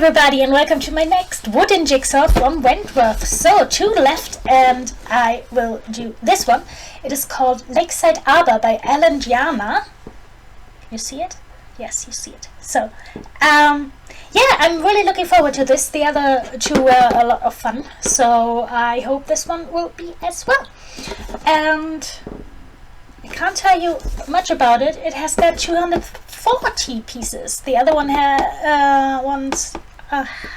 everybody, and welcome to my next wooden jigsaw from Wentworth. So, 2 left, and I will do this one. It is called Lakeside Arbor by Alan Giana. Can you see it? Yes, you see it. So, yeah, I'm really looking forward to this. The other 2 were a lot of fun, so I hope this one will be as well. And I can't tell you much about it. It has got 240 pieces. The other ones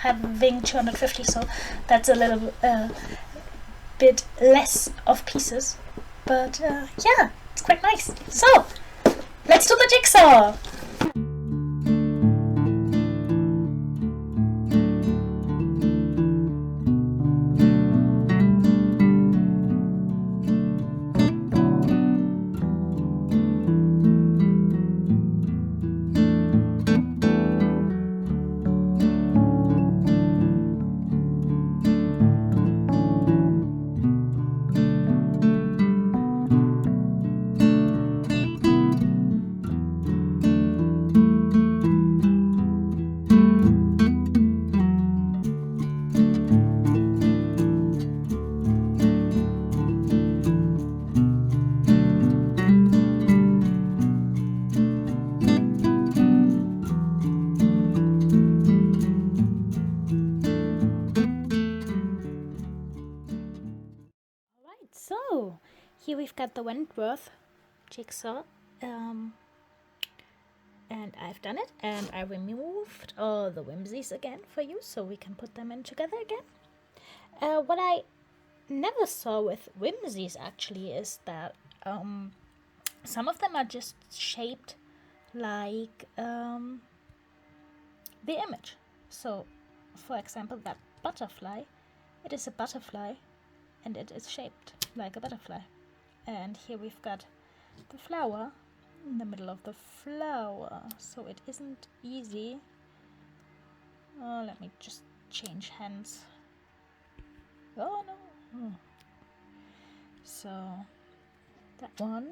having 250, so that's a little bit less of pieces. But yeah, it's quite nice. So, let's do the jigsaw! So, here we've got the Wentworth jigsaw, and I've done it, and I removed all the whimsies again for you, so we can put them in together again. What I never saw with whimsies actually is that some of them are just shaped like the image. So, for example, that butterfly, it is a butterfly, and it is shaped like a butterfly. And here we've got the flower in the middle of the flower, so it isn't easy. Let me just change hands. Oh no. So that one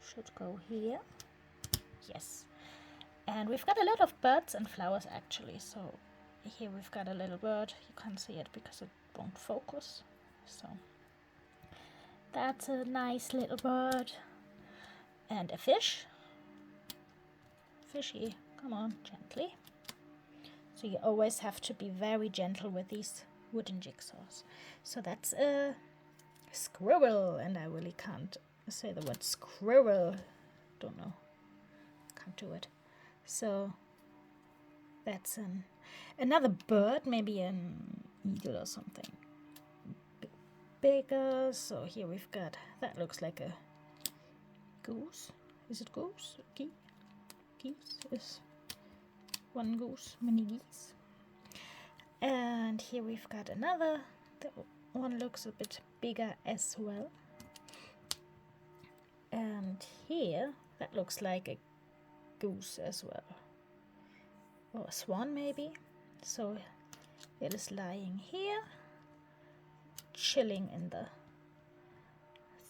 should go here. Yes. And we've got a lot of birds and flowers actually, so here we've got a little bird. You can't see it because it won't focus. So that's a nice little bird. And a fish. Fishy, come on, gently. So you always have to be very gentle with these wooden jigsaws. So that's a squirrel, and I really can't say the word squirrel. Don't know. Can't do it. So that's another bird, maybe an eagle or something bigger. So here we've got, that looks like a goose. Is it goose? Geese is one goose, many geese. And here we've got another. That one looks a bit bigger as well. And here, that looks like a goose as well. Or a swan maybe. So it is lying here, chilling in the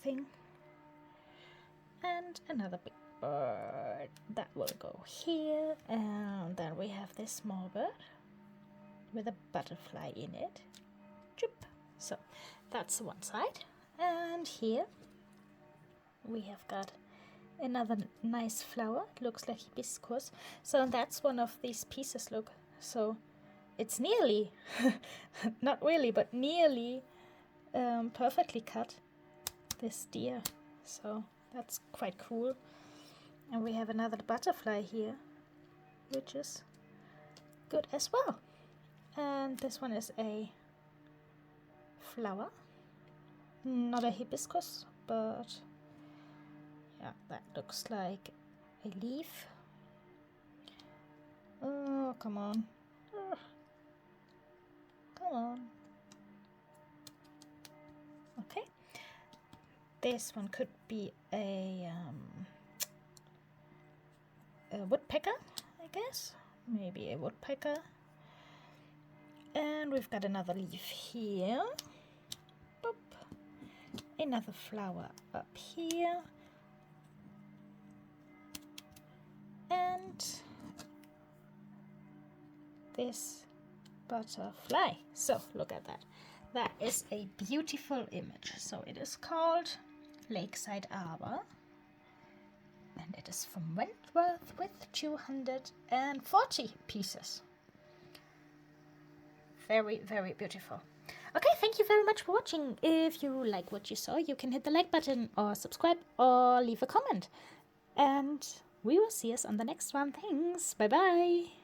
thing. And another big bird that will go here. And then we have this small bird with a butterfly in it. So that's one side. And here we have got another nice flower. It looks like hibiscus. So that's one of these pieces, look. So it's nearly, not really, but nearly perfectly cut, this deer. So that's quite cool. And we have another butterfly here, which is good as well. And this one is a flower, not a hibiscus, but yeah, that looks like a leaf. Oh, come on. Come on. Okay. This one could be a woodpecker, I guess. Maybe a woodpecker. And we've got another leaf here. Boop. Another flower up here. And this butterfly. So look at that. That is a beautiful image. So it is called Lakeside Arbor, and it is from Wentworth with 240 pieces. Very, very beautiful. Okay, thank you very much for watching. If you like what you saw, you can hit the like button or subscribe or leave a comment. And we will see us on the next one. Thanks. Bye bye.